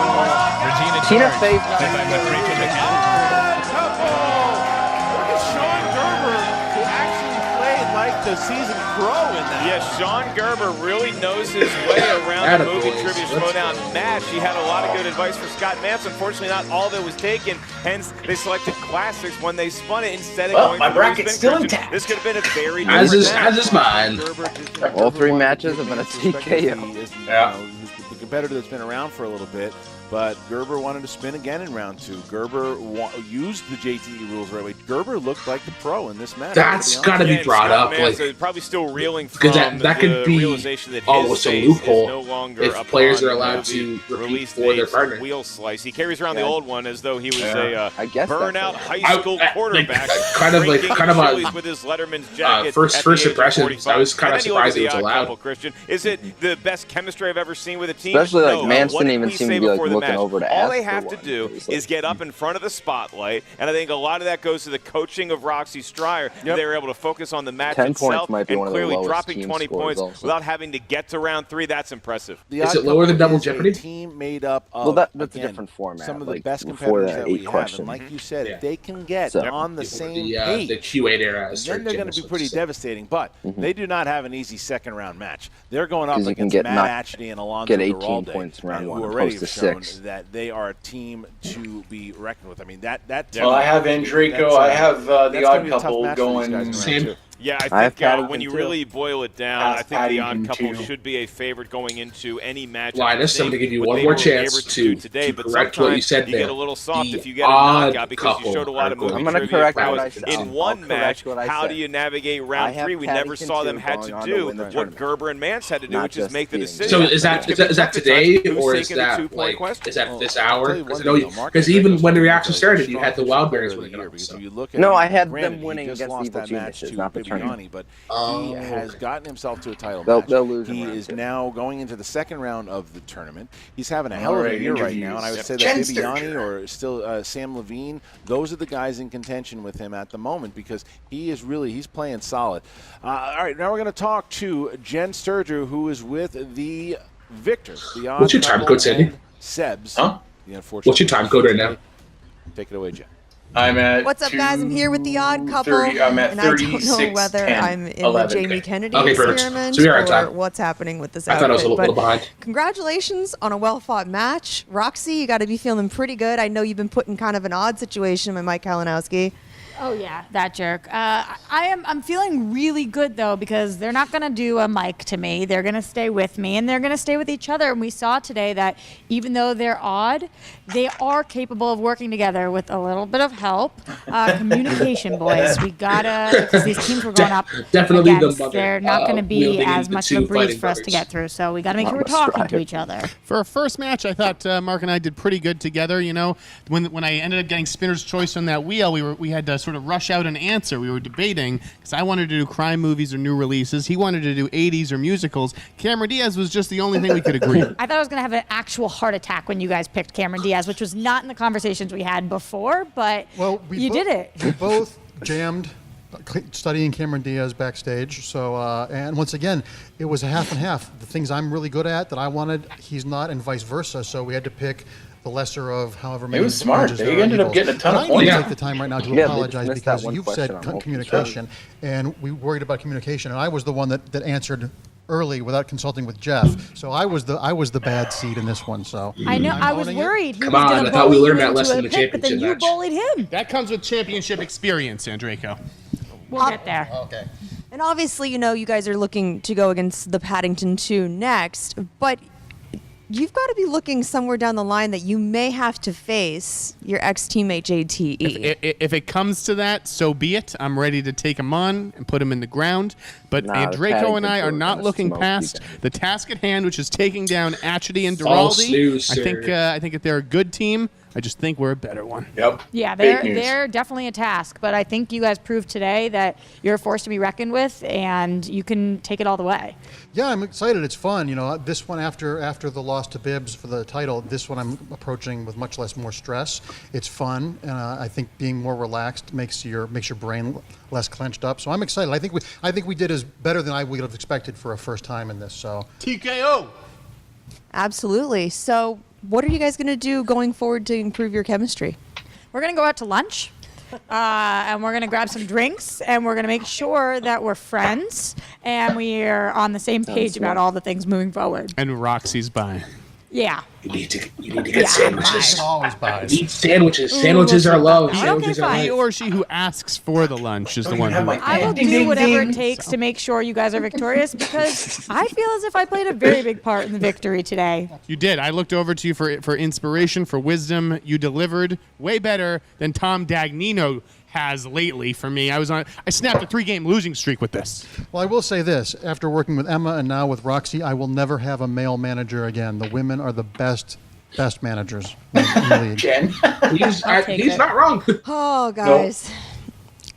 Regina Tina George. Fey's Played by Rachel McAdams. Look at Sean Gerber, who actually played like the seasoned pro in that. Yes, Sean Gerber really knows his way around the movie Attaboys. trivia Schmoedown match. He had a lot of good advice for Scott Mance. Unfortunately, not all of it was taken. Hence, they selected classics when they spun it instead of Well, going my for the bracket's spin still correction. intact. This could have been a very As different is match. mine. All 3 matches have been a TKO. He is, Yeah. the competitor that's been around for a little bit, but Gerber wanted to spin again in round 2. Gerber used the JTE rules right away. Gerber looked like the pro in this match. That's to be got to honest. be and brought Scott up. Mance Like, is probably still reeling from because that could the be realization that almost his a face loophole is no longer if upon players are the allowed movie to repeat release for their date's partner. wheel slice. He carries around the Yeah. old one as though he was Yeah. I guess burnout that's high school quarterback, kind of drinking a Chili's with his Letterman's jacket. first at the age of impressions, 45. I was kind And of then you look at surprised it was the odd allowed. couple, Christian. Is it the best chemistry I've ever seen with a team? Especially, like, No. Mance What didn't did even we seem say to be, like, before the looking match? over to All ask they for have to one. do It was like- is get up in front of the spotlight, and I think a lot of that goes to the coaching of Roxy Stryer. They were able to focus on the match 10 itself points might be and one of the clearly lowest dropping team 20 scores points also. without having to get to round 3. That's impressive. The Is Odd it lower than Couple Double is Jeopardy? A team made up of, Well, that's a again, different format, some of the like, best before competitors that that we 8 have. question. And like you said, Yeah. if they can get So- on the same the page, Q8 era. then they're going to be pretty devastating. But Mm-hmm. they do not have an easy second round match. They're going up 'Cause you can against get Matt knocked- Atchity and Alonzo get 18 Duralde, points in round and one who as already opposed have to shown 6. that they are a team to be reckoned with. I mean, that Well, I have Endraco. I have the Odd Couple going. Same. Yeah, I I have think when Paddington, you too. really boil it down, I think the Paddington, Odd Couple too. should be a favorite going into any match. Linus, I'm going to give you What one they more were chance able to do today, but correct what you sometimes said you there. get a little soft The if you get a Odd knockout because you Couple showed a lot of are going- movie I'm gonna trivia correct what prowess. I said. In I'll one correct match, what I how said. do you navigate I round have 3? We never Paddington saw them 2 had going to on to do win the what tournament. Gerber and Mance had to do, Not which is just make the beating decision. So is that It's gonna be is that tough at today times. Who's or is taking the that 2-point like question? is that this I'll hour? tell you one Because thing, though, Mark even Andreko's when the been reaction the started, you had the strongest Wild player Bears of the winning year, it. because So. if you look at No, it, I had granted, them he winning just against lost Evil that match Geniuses, to not the Bibiani, but he has gotten himself to a title They'll match. lose in He round is 2. now going into the second round of the tournament. He's having a hell of a Alright, year right now, and I would interviews. say that Jen Bibiani Sturger. or still Sam Levine, those are the guys in contention with him at the moment because he's playing solid. All right, now we're going to talk to Jen Sturger, who is with the victors. The Odd What's your time Couple code, Sandy? and Sebs. Huh? The unfortunate What's your time code right now? Take it away, Jen. I'm at. What's up, guys? I'm here with the Odd Couple, 30, I'm at and I don't know 36, whether 10, I'm in 11. the Jamie Kennedy Okay, perfect. experiment So we are on or time. what's happening with this I outfit. thought I was a little but behind. congratulations on a well-fought match. Roxy, you got to be feeling pretty good. I know you've been put in kind of an odd situation with Mike Kalinowski. Oh yeah, that jerk. I'm feeling really good though because they're not gonna do a mic to me. They're gonna stay with me and they're gonna stay with each other. And we saw today that even though they're odd, they are capable of working together with a little bit of help. Communication, boys. We gotta because these teams we're going up Definitely the against. mother, They're not gonna be wielding as the much two of a breeze fighting for us to brothers. get through. So we gotta make sure we're Mama talking to Strider. each other. For a first match, I thought Mark and I did pretty good together. You know, when I ended up getting spinner's choice on that wheel, we had to sort sort of rush out an answer. We were debating because I wanted to do crime movies or new releases. He wanted to do 80s or musicals. Cameron Diaz was just the only thing we could agree on. I thought I was going to have an actual heart attack when you guys picked Cameron Diaz, which was not in the conversations we had before, but you did it. We both jammed studying Cameron Diaz backstage. So, and once again, it was a half and half. The things I'm really good at that I wanted, he's not, and vice versa. So we had to pick the lesser of however many. It was smart. They ended up getting a ton of I points. need to take the time right now to apologize because you've said communication, and we worried about communication, and I was the one that answered early without consulting with Jeff. So I was the bad seed in this one. So I know. I was worried. He Come was on, gonna I thought we bully learned you that lesson into in the a pick, but then championship you match. bullied him. That comes with championship experience, Andrejko. We'll get there. Okay. And obviously, you guys are looking to go against the Paddington 2 next, but you've got to be looking somewhere down the line that you may have to face your ex-teammate JTE. If it comes to that, so be it. I'm ready to take him on and put him in the ground. But Andrejko and I are not looking past the task at hand, which is taking down Atchity and False Duraldi. news, I think that they're a good team. I just think we're a better one. Yep. Yeah, they're definitely a task, but I think you guys proved today that you're a force to be reckoned with, and you can take it all the way. Yeah, I'm excited. It's fun. This one after the loss to Bibbs for the title, this one I'm approaching with much more stress. It's fun, and I think being more relaxed makes your brain less clenched up. So I'm excited. I think we did as better than I would have expected for a first time in this. So TKO. Absolutely. So what are you guys going to do going forward to improve your chemistry? We're going to go out to lunch, and we're going to grab some drinks, and we're going to make sure that we're friends, and we're on the same page about all the things moving forward. And Roxy's by. Yeah. You need to get sandwiches. Always buys. Eat sandwiches. Sandwiches are love. Sandwiches are He life. or she who asks for the lunch is the one who. I will do whatever it takes to make sure you guys are victorious, because I feel as if I played a very big part in the victory today. You did. I looked over to you for inspiration, for wisdom. You delivered way better than Tom Dagnino has lately for me. I snapped a 3-game losing streak with this. Well, I will say this. After working with Emma and now with Roxy, I will never have a male manager again. The women are the best managers in the league. Jen. He's not wrong. Oh, guys.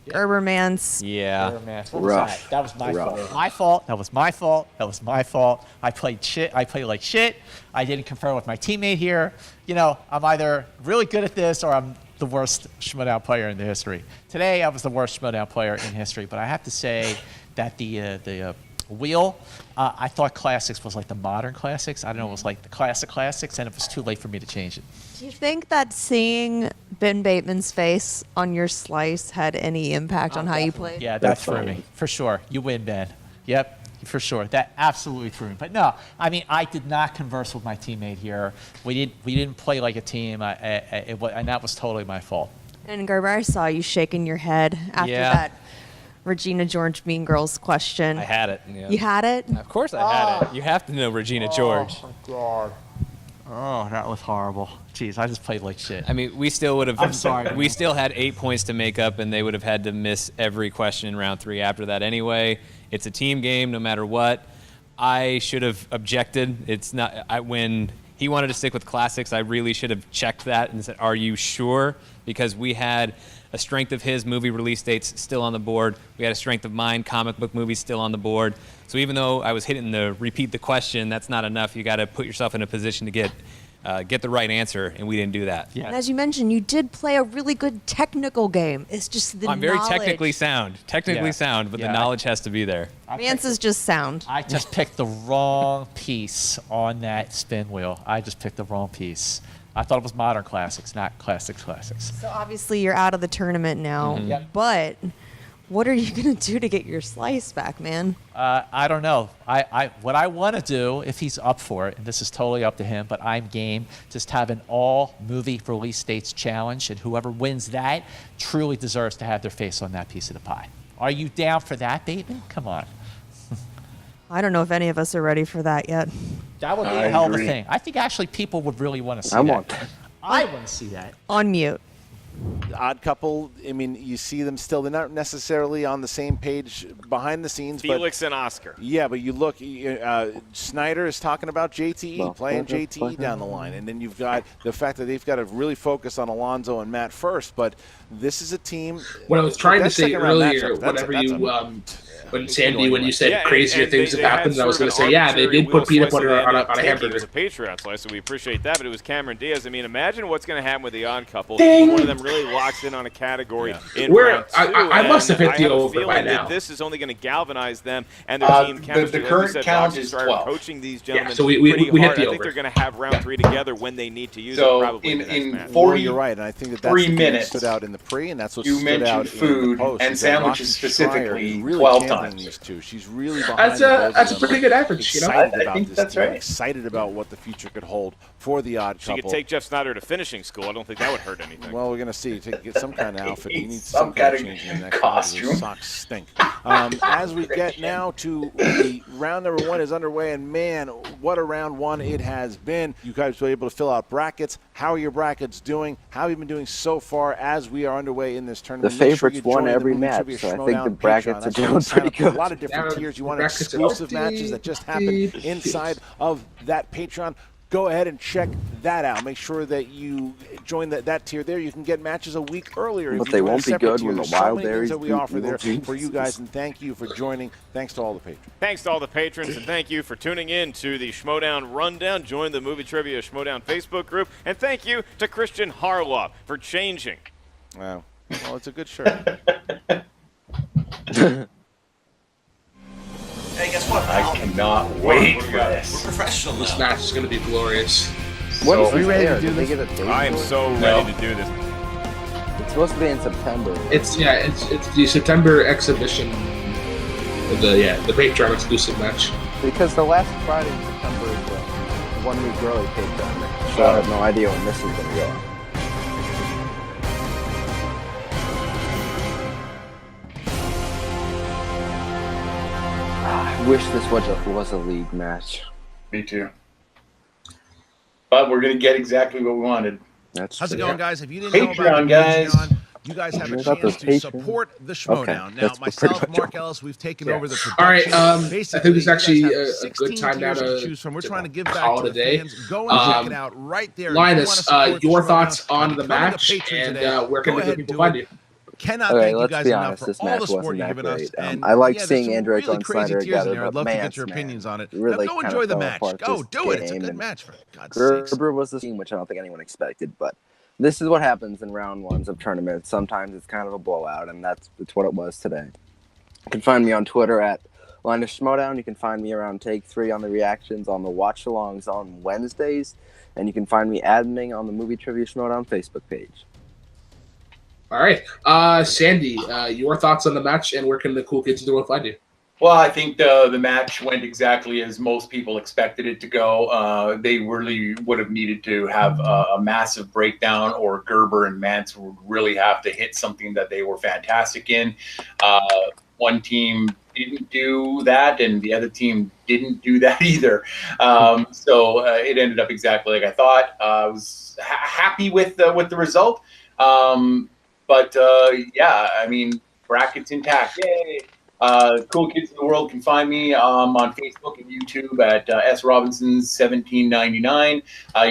Gerber Mans. Yeah. Rough. That was my fault. My fault. That was my fault. That was my fault. I played shit. I played like shit. I didn't confer with my teammate here. I'm either really good at this or I'm the worst Schmoedown player in the history. Today, I was the worst Schmoedown player in history, but I have to say that the wheel, I thought classics was like the modern classics. I don't know, it was like the classics, and it was too late for me to change it. Do you think that seeing Ben Bateman's face on your slice had any impact on how you played? Yeah, that threw me. For sure. You win, Ben. Yep. For sure, that absolutely threw me. But no, I did not converse with my teammate here. We didn't play like a team, and that was totally my fault. And Gerber, I saw you shaking your head after that Regina George Mean Girls question. I had it. Yeah. You had it? Of course I had it. You have to know Regina George. Oh, God. Oh, that was horrible. Jeez, I just played like shit. We still would have. I'm sorry. We still had 8 points to make up, and they would have had to miss every question in round 3 after that anyway. It's a team game, no matter what. I should have objected. It's not. When he wanted to stick with classics, I really should have checked that and said, "Are you sure?" Because we had a strength of his movie release dates still on the board. We had a strength of mine, comic book movies still on the board. So even though I was hitting the repeat the question, that's not enough. You got to put yourself in a position to get the right answer, and we didn't do that. And as you mentioned, you did play a really good technical game. It's just the I'm very technically sound, but the knowledge has to be there. Mance is just sound. I just picked the wrong piece on that spin wheel. I just picked the wrong piece. I thought it was modern classics, not classics. So obviously you're out of the tournament now, Yep. but what are you going to do to get your slice back, man? I don't know. What I want to do, if he's up for it, and this is totally up to him, but I'm game, just have an all movie release dates challenge, and whoever wins that truly deserves to have their face on that piece of the pie. Are you down for that, Bateman? Come on. I don't know if any of us are ready for that yet. That would be a hell of a thing. I think actually people would really want to see that. I want to see that. On mute. Odd Couple, I mean, you see them still. They're not necessarily on the same page behind the scenes. Felix and Oscar. Yeah, but you look, Snyder is talking about JTE, playing JTE down the line. And then you've got the fact that they've got to really focus on Alonzo and Matt first. But this is a team. What I was trying to say earlier, when you said crazier things have happened, I was going to say, they did put peanut butter on a hamburger. It was a Patreon slice, so we appreciate that, but it was Cameron Diaz. I mean, imagine what's going to happen with the Odd Couple. Ding! One of them really locks in on a category in round 2. I must have hit the over by now. That this is only going to galvanize them and their team chemistry. The current count is 12. Coaching these gentlemen so we hit the over. I think they're going to have round 3 together when they need to use it, probably in 40, you're right, and I think that's 3 the minutes stood out in the pre, and that's what you stood out mentioned food in the post. and sandwiches specifically really 12 times. These two. She's really behind that's a pretty good average. I think that's right. Excited about what the future could hold for the Odd Couple. She could take Jeff Snyder to finishing school. I don't think that would hurt anything. Well, we're going to see. To get some kind of outfit, you need some kind of change in the next costume. Socks stink. As we get now to the round number 1 is underway, and man, what a round 1 it has been. You guys were able to fill out brackets. How are your brackets doing? How have you been doing so far as we are underway in this tournament? The favorites won every match, so I think the brackets are doing pretty good. A lot of different tiers. You want exclusive matches that just happen inside of that Patreon. Go ahead and check that out. Make sure that you join that tier there. You can get matches a week earlier. But they won't be good when the Wild Berries that we offer there for you guys, and thank you for joining. Thanks to all the patrons. Thanks to all the patrons, and thank you for tuning in to the Schmoedown Rundown. Join the Movie Trivia Schmoedown Facebook group, and thank you to Christian Harloff for changing. Wow. Well, it's a good shirt. Hey, guess what? I cannot wait for this. Professional. This match is going to be glorious. What is ready there? to do Did they this? get a date I am for it? so ready to do this. It's supposed to be in September. It's the September exhibition. The Patreon exclusive match. Because the last Friday in September is the 1 week early Patreon match. So I have no idea when this is going to go. I wish this was a league match. Me too. But we're going to get exactly what we wanted. How's it going, guys? If you didn't Patreon, know about guys. Patreon, you guys have a chance to support the Schmoedown. Okay, now, that's myself, pretty much Mark all. Ellis, we've taken over the All right, production. I Basically, think this is you guys actually have a 16 good time now tiers to choose from. We're trying to give back call to it the a day. fans. Go and check it out right there. If you Linus, wanna support the your Schmoedown, thoughts on the become a match, patron and today. where can Go the ahead good and people do find it. you? Cannot Okay, thank you let's guys be enough honest, for this all match the support wasn't you've that given us. great. And I like there's seeing some Andrew really and crazy Snyder tiers in together, there. I'd but love to get Mance, your man, opinions on it. really Now go kinda enjoy the fell match. apart Go this do it. It's a game, good and match, for God's sakes. Gerber was the team, which I don't think anyone expected, but this is what happens in round 1s of tournaments. Sometimes it's kind of a blowout, and that's what it was today. You can find me on Twitter at Linus Schmoedown. You can find me around Take 3 on the reactions on the watch-alongs on Wednesdays, and you can find me adminning on the Movie Trivia Schmoedown Facebook page. All right, Sandy, your thoughts on the match, and where can the cool kids in the world find you? Well, I think the match went exactly as most people expected it to go. They really would have needed to have a massive breakdown, or Gerber and Mance would really have to hit something that they were fantastic in. One team didn't do that, and the other team didn't do that either. So it ended up exactly like I thought. I was happy with the result. But yeah, I mean, brackets intact. Yay! Cool Kids in the World can find me on Facebook and YouTube at srobinsons1799. You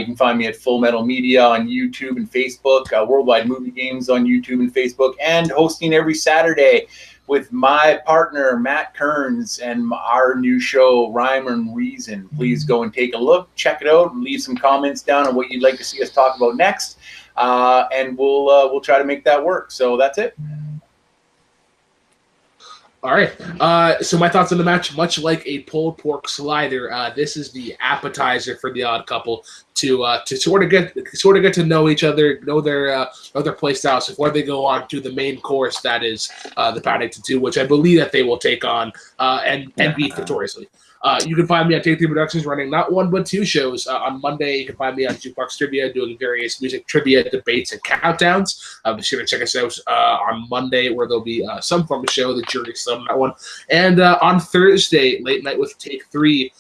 can find me at Full Metal Media on YouTube and Facebook, Worldwide Movie Games on YouTube and Facebook, and hosting every Saturday with my partner, Matt Kearns, and our new show, Rhyme and Reason. Please go and take a look, check it out, and leave some comments down on what you'd like to see us talk about next. And we'll try to make that work. So that's it. All right. So my thoughts on the match, much like a pulled pork slider, this is the appetizer for the Odd Couple to sort of get to know each other, know their play styles before they go on to the main course, that is the Paddington 2, which I believe that they will take on and beat victoriously. You can find me on Take 3 Productions running not 1 but 2 shows. On Monday, you can find me on Jukebox Trivia doing various music trivia, debates, and countdowns. Be sure to check us out on Monday, where there'll be some form of show, the jury on that one. And on Thursday, late night with Take 3,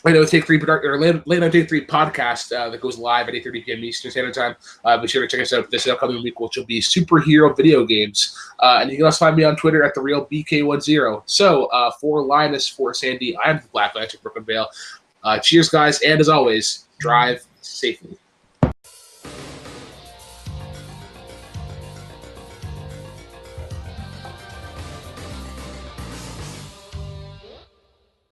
I know Take 3 or Late Night Take 3 podcast that goes live at 8:30 p.m. Eastern Standard Time. Be sure to check us out this upcoming week, which will be superhero video games. And you can also find me on Twitter at TheRealBK10. So for Linus, for Sandy, I'm the Black Lantern Brooklyn Vale. Cheers, guys, and as always, drive safely.